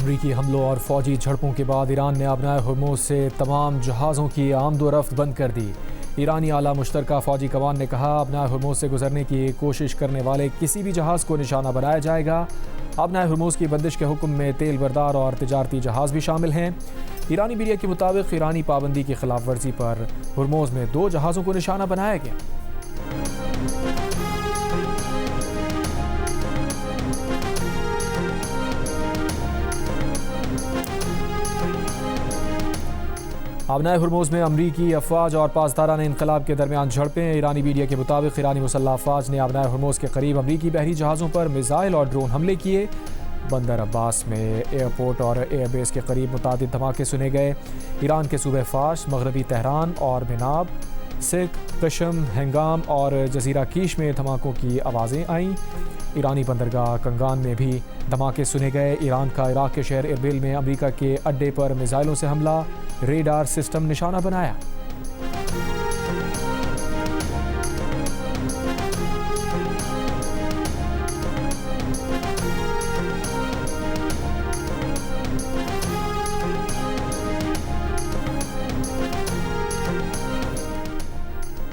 अमरीकी हमलों और फौजी झड़पों के बाद ईरान ने अपनाए हुर्मुज़ से तमाम जहाज़ों की आमदोरफ्त बंद कर दी। ईरानी आला मुश्तरका फ़ौजी कमान ने कहा, अपनाए हुर्मुज़ से गुजरने की कोशिश करने वाले किसी भी जहाज़ को निशाना बनाया जाएगा। अपनाए हुर्मुज़ की बंदिश के हुक्म में तेल बरदार और तिजारती जहाज़ भी शामिल हैं। ईरानी मीडिया के मुताबिक ईरानी पाबंदी की खिलाफ वर्जी पर हुर्मुज़ में 2 जहाज़ों को निशाना बनाया गया। अपनाए हुर्मुज़ में अमरीकी अफवाज और पासदारान इनकलाब के दरमियान झड़पें। ईरानी मीडिया के मुताबिक ईरानी मुसल्लह अफवाज ने अपनाए हुर्मुज़ के करीब अमरीकी बहरी जहाज़ों पर मिसाइल और ड्रोन हमले किए। बंदर अब्बास में एयरपोर्ट और एयरबेस के करीब मुतादिद धमाके सुने गए। ईरान के सूबे फार्स, मगरबी तेहरान और मिनाब, सिक, कशम, हैंगाम और जजीरा कीश में धमाकों की आवाज़ें आईं। ईरानी बंदरगाह कंगान में भी धमाके सुने गए। ईरान का इराक के शहर इरबिल में अमेरिका के अड्डे पर मिसाइलों से हमला, रेडार सिस्टम निशाना बनाया।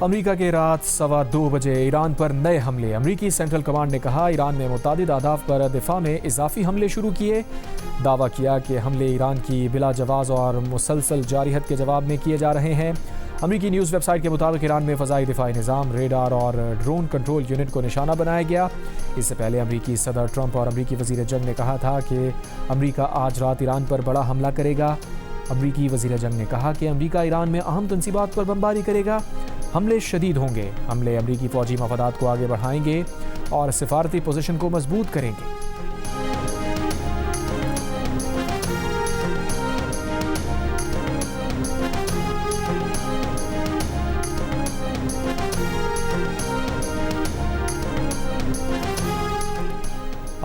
अमेरिका के रात 2:15 बजे ईरान पर नए हमले। अमेरिकी सेंट्रल कमांड ने कहा, ईरान ने मुतादिद अहदाफ पर दिफा में इजाफी हमले शुरू किए। दावा किया कि हमले ईरान की बिला जवाज़ और मुसलसल जारियत के जवाब में किए जा रहे हैं। अमेरिकी न्यूज़ वेबसाइट के मुताबिक ईरान में फ़ज़ाई दिफाई निज़ाम, रेडार और ड्रोन कंट्रोल यूनिट को निशाना बनाया गया। इससे पहले अमेरिकी सदर ट्रंप और अमेरिकी वज़ीर जंग ने कहा था कि अमेरिका आज रात ईरान पर बड़ा हमला करेगा। अमेरिकी वज़ीर जंग ने कहा कि अमेरिका ईरान में अहम तंसीबात पर बमबारी करेगा। हमले शदीद होंगे। हमले अमेरिकी फ़ौजी मफादात को आगे बढ़ाएंगे और सिफारती पोजीशन को मजबूत करेंगे।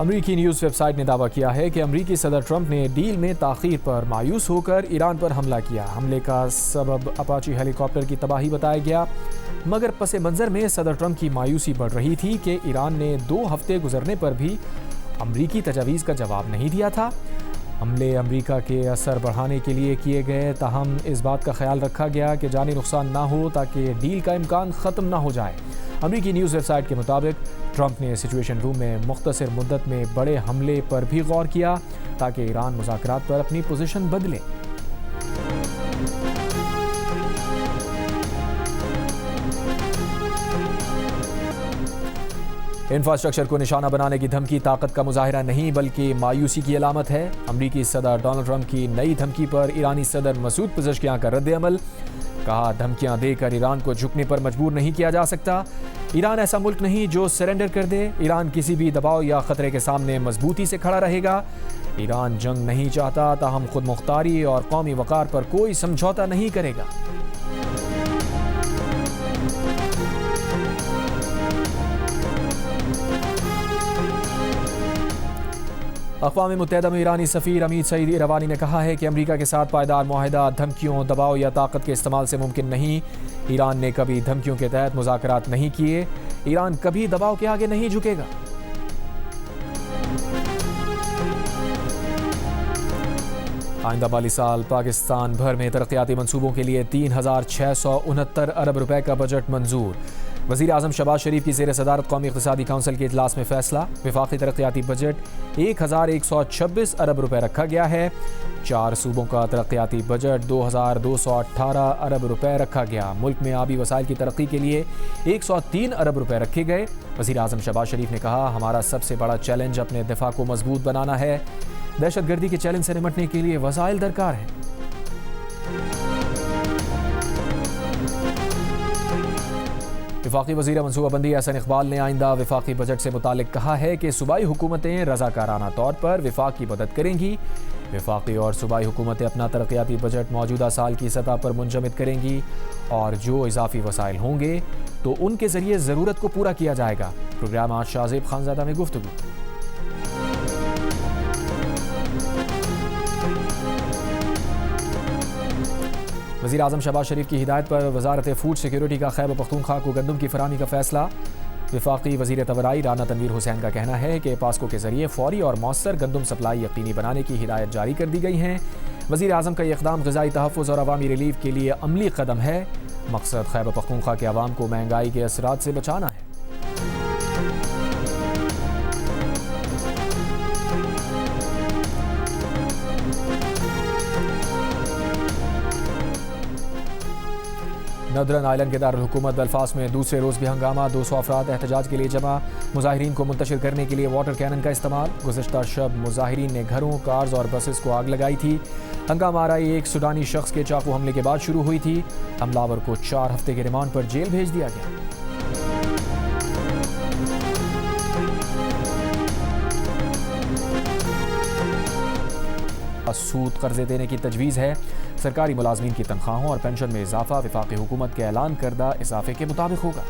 अमेरिकी न्यूज़ वेबसाइट ने दावा किया है कि अमेरिकी सदर ट्रंप ने डील में ताख़ीर पर मायूस होकर ईरान पर हमला किया। हमले का सबब अपाची हेलीकॉप्टर की तबाही बताया गया, मगर पस मंज़र में सदर ट्रंप की मायूसी बढ़ रही थी कि ईरान ने 2 हफ्ते गुजरने पर भी अमेरिकी तजावीज़ का जवाब नहीं दिया था। हमले अमेरिका के असर बढ़ाने के लिए किए गए, ताहम इस बात का ख्याल रखा गया कि जानी नुकसान ना हो ताकि डील का इम्कान ख़त्म ना हो जाए। अमेरिकी न्यूज़ वेबसाइट के मुताबिक ट्रंप ने सिचुएशन रूम में मुख्तसर मुद्दत में बड़े हमले पर भी गौर किया ताकि ईरान मुज़ाकरात पर अपनी पोजीशन बदले। इंफ्रास्ट्रक्चर को निशाना बनाने की धमकी ताकत का मुजाहिरा नहीं बल्कि मायूसी की अलामत है। अमरीकी सदर डोनाल्ड ट्रंप की नई धमकी पर ईरानी सदर मसूद पेज़ेश्कियां का रद्द-ए-अमल। कहा, धमकियां देकर ईरान को झुकने पर मजबूर नहीं किया जा सकता। ईरान ऐसा मुल्क नहीं जो सरेंडर कर दे। ईरान किसी भी दबाव या खतरे के सामने मजबूती से खड़ा रहेगा। ईरान जंग नहीं चाहता, ताहम खुद मुख्तारी और कौमी वक़ार पर कोई समझौता नहीं करेगा। अक़वाम मुत्तहिदा में ईरानी सफ़ीर अमीद सईद इरवानी ने कहा है कि अमेरिका के साथ पायदार मुआहिदा धमकियों, दबाव या ताकत के इस्तेमाल से मुमकिन नहीं। ईरान ने कभी धमकियों के तहत मुज़ाकरात नहीं किए। ईरान कभी दबाव के आगे नहीं झुकेगा। आइंदा माली साल पाकिस्तान भर में तरक्याती मंसूबों के लिए 3,669 अरब रुपए का बजट मंजूर। वज़ीर आज़म शहबाज शरीफ की ज़ेर सदारत कौमी इक़्तिसादी काउंसिल के इजलास में फैसला। वफाक़ी तरक्याती बजट 1,126 अरब रुपए रखा गया है। 4 सूबों का तरक्याती बजट 2,218 अरब रुपए रखा गया। मुल्क में आबी वसाइल की तरक्की के लिए 103 अरब रुपए रखे गए। वज़ीर आज़म शहबाज शरीफ ने कहा, हमारा सबसे बड़ा चैलेंज अपने दिफा को मजबूत बनाना है। दहशतगर्दी के चैलेंज से निपटने के लिए वसाइल दरकार है। वफाकी वज़ीर मनसूबाबंदी एहसन इकबाल ने आइंदा वफाकी बजट से मुतालिक कहा है कि सूबाई हुकूमतें रज़ाकाराना तौर पर वफाक की मदद करेंगी। वफाकी और सूबाई हुकूमतें अपना तरक्याती बजट मौजूदा साल की सतह पर मुंजमद करेंगी और जो इजाफी वसाइल होंगे तो उनके ज़रिए ज़रूरत को पूरा किया जाएगा। प्रोग्राम आज शाहज़ेब खानज़ादा में गुफ्तगू। वज़ीर आज़म शहबाज शरीफ की हिदायत पर वज़ारत फ़ूड सिक्योरिटी का खैबर पख्तूनख्वा को गंदम की फराहमी का फैसला। वफाकी वज़ीर तवराई राना तनवीर हुसैन का कहना है कि पास्को के जरिए फौरी और मौसर गंदम सप्लाई यकीनी बनाने की हिदायत जारी कर दी गई हैं। वज़ीर आज़म का यह इक़दाम ग़िज़ाई तहफ़्फ़ुज़ और अवामी रिलीफ के लिए अमली कदम है। मकसद खैबर पख्तूनख्वा के अवाम को महंगाई के असरात से बचाना है। नदरन आइलैंड के दारुल हुकूमत बेलफास्ट में दूसरे रोज़ भी हंगामा। 200 अफराद एहतजाज के लिए जमा। मुजाहिरीन को मुंतशिर करने के लिए वाटर कैनन का इस्तेमाल। गुज़िश्ता शब मुजाहिरीन ने घरों, कार्स और बसेस को आग लगाई थी। हंगामा आराई एक सूडानी शख्स के चाकू हमले के बाद शुरू हुई थी। हमलावर को 4 हफ्ते के रिमांड पर जेल भेज दिया गया। सूद कर्जे देने की तजवीज़ है। सरकारी मुलाजमीन की तनख्वाहों और पेंशन में इजाफा वफाकी हुकूमत के ऐलान करदा इजाफे के मुताबिक होगा।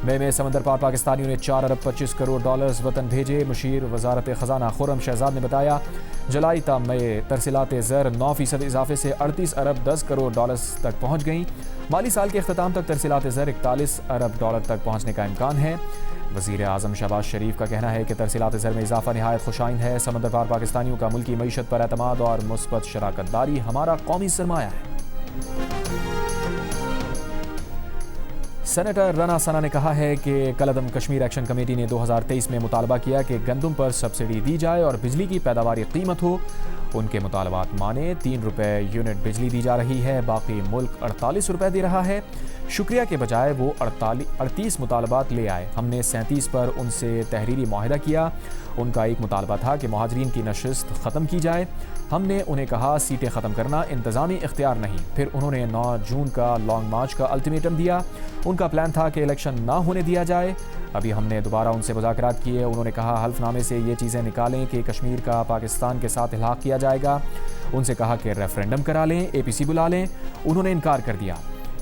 मई में समंदर पार पाकिस्तानियों ने 4 अरब 25 करोड़ डॉलर्स वतन भेजे। मुशीर वजारत खजाना खुर्रम शहजाद ने बताया, जुलाई ता मई तरसीलात ज़र 9% इजाफे से 38 अरब 10 करोड़ डॉलर्स तक पहुँच गई। माली साल के अख्ताम तक तरसीलात ज़र 41 अरब डॉलर तक पहुँचने का इम्कान है। वज़ीर आज़म शहबाज शरीफ का कहना है कि तरसीलात ज़र में इजाफा नहायत खुशाइन है। समंदर पार पाकिस्तानियों का मुल्की मईशत पर एतमाद और मुस्बत शराकतदारी हमारा कौमी सरमाया है। सेनेटर रना सना ने कहा है कि कलअदम कश्मीर एक्शन कमेटी ने 2023 में मुतालबा किया कि गंदम पर सब्सिडी दी जाए और बिजली की पैदावारी कीमत हो। उनके मुतालबात माने 3 रुपये यूनिट बिजली दी जा रही है, बाकी मुल्क 48 रुपये दे रहा है। शुक्रिया के बजाय वो 38 मुतालबात ले आए। हमने 37 पर उनसे तहरीरी मुआहदा किया। उनका एक मुतालबा था कि मुहाजिरीन की नशिस्त ख़त्म की जाए। हमने उन्हें कहा सीटें ख़त्म करना इंतज़ामी इख्तियार नहीं। फिर उन्होंने 9 जून का लॉन्ग मार्च का अल्टीमेटम दिया। उनका प्लान था कि इलेक्शन ना होने दिया जाए। अभी हमने दोबारा उनसे मुज़ाकरात किए। उन्होंने कहा हल्फनामे से ये चीज़ें निकालें कि कश्मीर का पाकिस्तान के साथ इल्हाक़ किया जाएगा। उनसे कहा कि रेफरेंडम करा लें, APC बुला लें। उन्होंने इनकार कर दिया।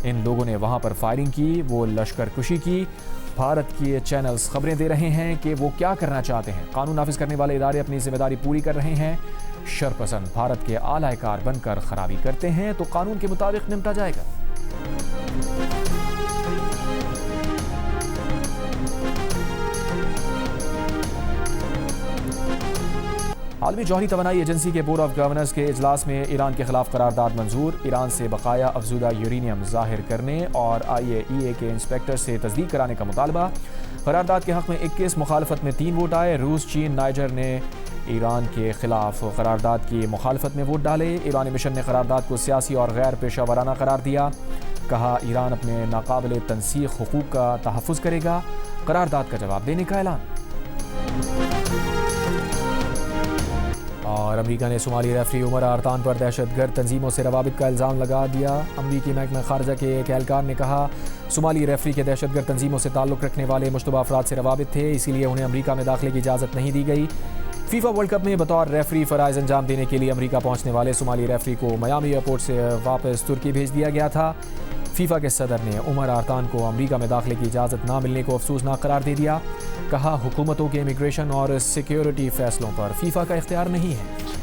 इन लोगों ने वहाँ पर फायरिंग की, वो लश्कर कुशी की। भारत के चैनल्स खबरें दे रहे हैं कि वो क्या करना चाहते हैं। कानून नाफिज करने वाले इदारे अपनी जिम्मेदारी पूरी कर रहे हैं। शरपसंद भारत के आलाकार बनकर खराबी करते हैं तो कानून के मुताबिक निपटा जाएगा। आलमी जौहरी तवानाई एजेंसी के बोर्ड ऑफ गवर्नर्स के इजलास में ईरान के खिलाफ करारदाद मंजूर। ईरान से बकाया अफजुदा यूरेनियम जाहिर करने और IAEA के इंस्पेक्टर से तस्दीक कराने का मुतालबा। करारदाद के हक़ में 21, मुखालफत में 3 वोट आए। रूस, चीन, नाइजर ने ईरान के खिलाफ करारदाद की मुखालफत में वोट डाले। ईरानी मिशन ने करारदाद को सियासी और गैर पेशा वराना करार दिया। कहा ईरान अपने नाकाबिल तनसीख हुकूक का तहफ़्फ़ुज़ करेगा। करारदाद का जवाब देने का ऐलान। और अमेरिका ने सोमाली रेफरी उमर आर्तान पर दहशतगर्द तंजीमों से रवाबित का इल्ज़ाम लगा दिया। अमरीकी महकमा खारजा के एक एहलकार ने कहा सोमाली रेफरी के दहशतगर्द तंजीमों से ताल्लुक़ रखने वाले मुश्तबा अफराद से रवाबित थे, इसीलिए उन्हें अमरीका में दाखिले की इजाज़त नहीं दी गई। फीफा वर्ल्ड कप में बतौर रेफरी फ़राइज़ अंजाम देने के लिए अमरीका पहुँचने वाले सोमाली रेफरी को मियामी एयरपोर्ट से वापस तुर्की भेज दिया गया था। फीफा के सदर ने उमर आर्तान को अमरीका में दाखिले की इजाज़त ना मिलने को अफसोसनाक करार दे दिया। कहा हुकूमतों के इमिग्रेशन और सिक्योरिटी फ़ैसलों पर फीफा का इख्तियार नहीं है।